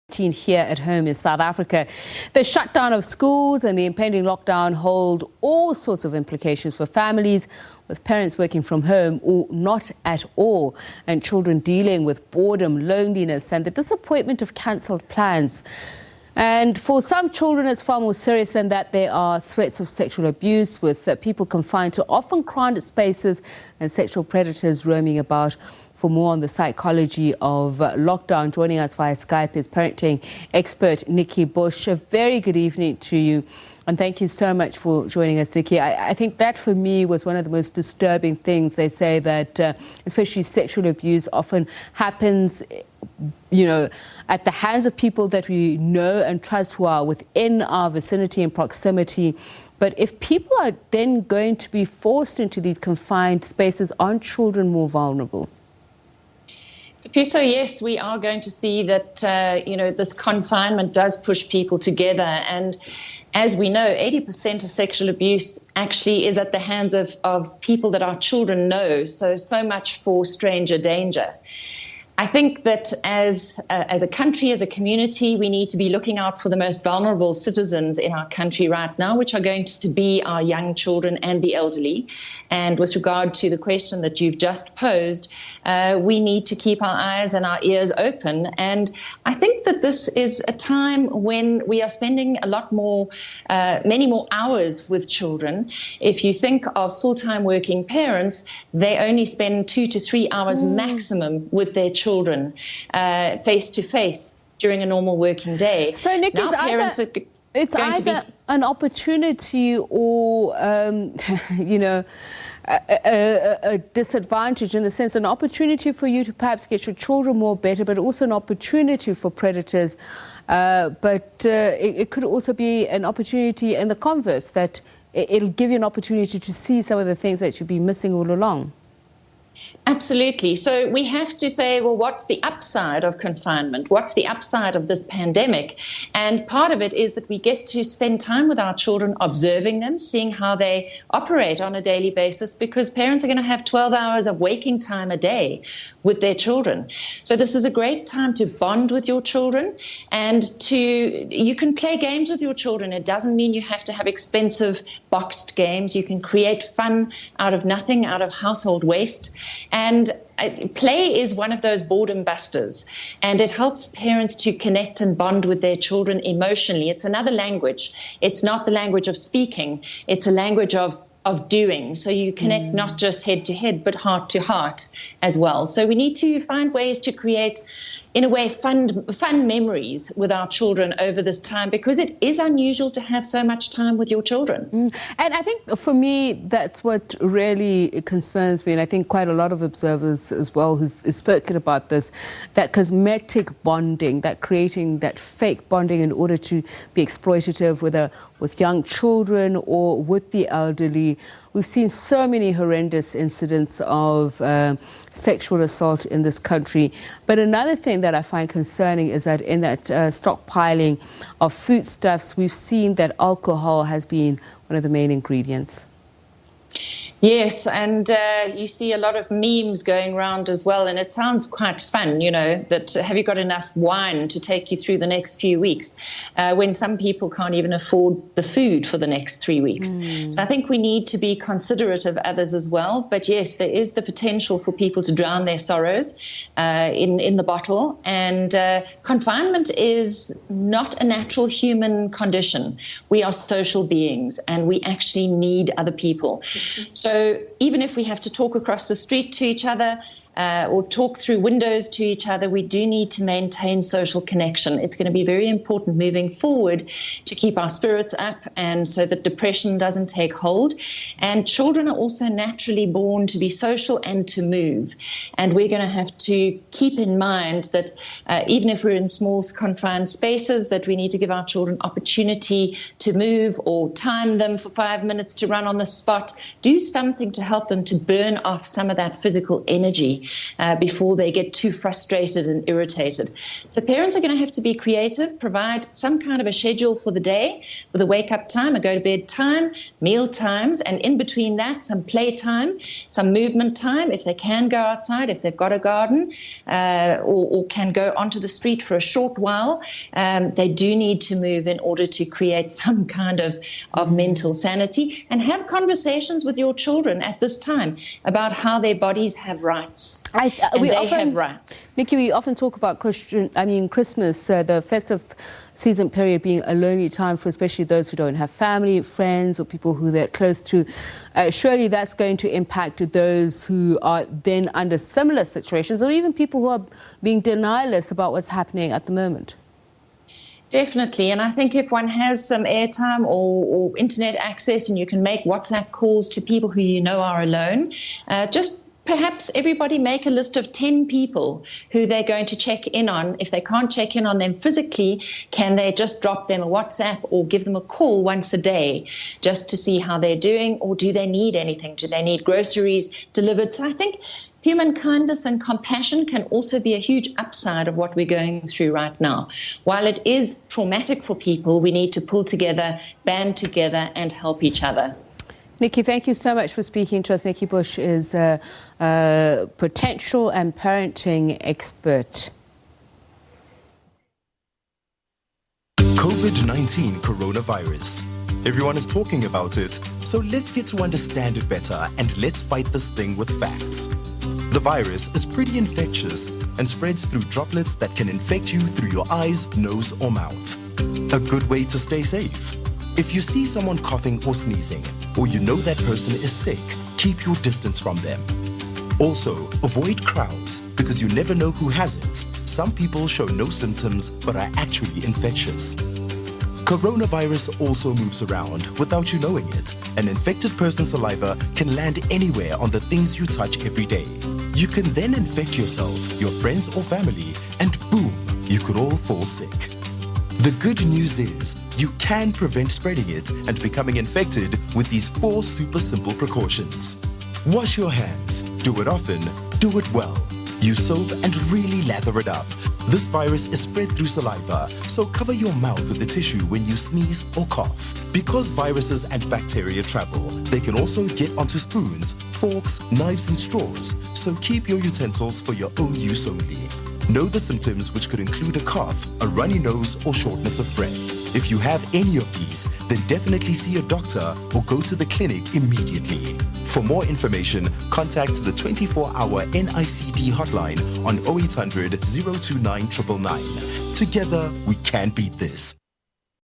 Here at home in South Africa. The shutdown of schools and the impending lockdown hold all sorts of implications for families with parents working from home or not at all, and children dealing with boredom, loneliness and the disappointment of cancelled plans. And for some children, it's far more serious than that. There are threats of sexual abuse, with people confined to often crowded spaces and sexual predators roaming about. For more on the psychology of lockdown, joining us via Skype is parenting expert Nikki Bush. A very good evening to you, and thank you so much for joining us, Nikki. I think that for me was one of the most disturbing things. They say that especially sexual abuse often happens, at the hands of people that we know and trust who are within our vicinity and proximity. But if people are then going to be forced into these confined spaces, aren't children more vulnerable? So yes, we are going to see that, this confinement does push people together. And as we know, 80% of sexual abuse actually is at the hands of people that our children know. So much for stranger danger. I think that as a country, as a community, we need to be looking out for the most vulnerable citizens in our country right now, which are going to be our young children and the elderly. And with regard to the question that you've just posed, we need to keep our eyes and our ears open. And I think that this is a time when we are spending a lot more, many more hours with children. If you think of full-time working parents, they only spend 2 to 3 hours maximum with their children face to face during a normal working day. So, Nick, it's either an opportunity or, a disadvantage, in the sense an opportunity for you to perhaps get your children more better, but also an opportunity for predators. But it could also be an opportunity in the converse, that it'll give you an opportunity to see some of the things that you've been missing all along. Absolutely. So we have to say, well, what's the upside of confinement? What's the upside of this pandemic? And part of it is that we get to spend time with our children, observing them, seeing how they operate on a daily basis, because parents are going to have 12 hours of waking time a day with their children. So this is a great time to bond with your children, and you can play games with your children. It doesn't mean you have to have expensive boxed games. You can create fun out of nothing, out of household waste. And play is one of those boredom busters, and it helps parents to connect and bond with their children emotionally. It's another language. It's not the language of speaking. It's a language of doing. So you connect not just head to head, but heart to heart as well. So we need to find ways to create, in a way, fun memories with our children over this time, because it is unusual to have so much time with your children. And I think for me, that's what really concerns me. And I think quite a lot of observers as well who've spoken about this, that cosmetic bonding, that creating that fake bonding in order to be exploitative with young children or with the elderly. We've seen so many horrendous incidents of sexual assault in this country. But another thing that I find concerning is that in that stockpiling of foodstuffs, we've seen that alcohol has been one of the main ingredients. Yes, and you see a lot of memes going around as well, and it sounds quite fun, that have you got enough wine to take you through the next few weeks, when some people can't even afford the food for the next 3 weeks. So I think we need to be considerate of others as well. But yes, there is the potential for people to drown their sorrows in the bottle, and confinement is not a natural human condition. We are social beings, and we actually need other people. So even if we have to talk across the street to each other or talk through windows to each other, we do need to maintain social connection. It's going to be very important moving forward to keep our spirits up, and so that depression doesn't take hold. And children are also naturally born to be social and to move. And we're going to have to keep in mind that even if we're in small confined spaces, that we need to give our children opportunity to move, or time them for 5 minutes to run on the spot. Do something to help them to burn off some of that physical energy. before they get too frustrated and irritated. So parents are going to have to be creative, provide some kind of a schedule for the day, with a wake-up time, a go-to-bed time, meal times, and in between that, some play time, some movement time, if they can go outside, if they've got a garden, or can go onto the street for a short while. They do need to move in order to create some kind of mental sanity, and have conversations with your children at this time about how their bodies have rights. Have rights. Nikki, we often talk about Christmas, the festive season period being a lonely time for especially those who don't have family, friends, or people who they're close to. Surely that's going to impact those who are then under similar situations, or even people who are being denialist about what's happening at the moment. Definitely. And I think if one has some airtime or internet access, and you can make WhatsApp calls to people who you know are alone, just perhaps everybody make a list of 10 people who they're going to check in on. If they can't check in on them physically, can they just drop them a WhatsApp or give them a call once a day just to see how they're doing? Or do they need anything? Do they need groceries delivered? So I think human kindness and compassion can also be a huge upside of what we're going through right now. While it is traumatic for people, we need to pull together, band together, and help each other. Nikki, thank you so much for speaking to us. Nikki Bush is a potential and parenting expert. COVID-19 coronavirus. Everyone is talking about it, so let's get to understand it better and let's fight this thing with facts. The virus is pretty infectious and spreads through droplets that can infect you through your eyes, nose, or mouth. A good way to stay safe. If you see someone coughing or sneezing, or you know that person is sick, keep your distance from them. Also, avoid crowds because you never know who has it. Some people show no symptoms but are actually infectious. Coronavirus also moves around without you knowing it. An infected person's saliva can land anywhere on the things you touch every day. You can then infect yourself, your friends or family, and boom, you could all fall sick. The good news is, you can prevent spreading it and becoming infected with these 4 super simple precautions. Wash your hands. Do it often. Do it well. Use soap and really lather it up. This virus is spread through saliva, so cover your mouth with a tissue when you sneeze or cough. Because viruses and bacteria travel, they can also get onto spoons, forks, knives and straws, so keep your utensils for your own use only. Know the symptoms, which could include a cough, a runny nose, or shortness of breath. If you have any of these, then definitely see a doctor or go to the clinic immediately. For more information, contact the 24-hour NICD hotline on 0800 029 999. Together, we can beat this.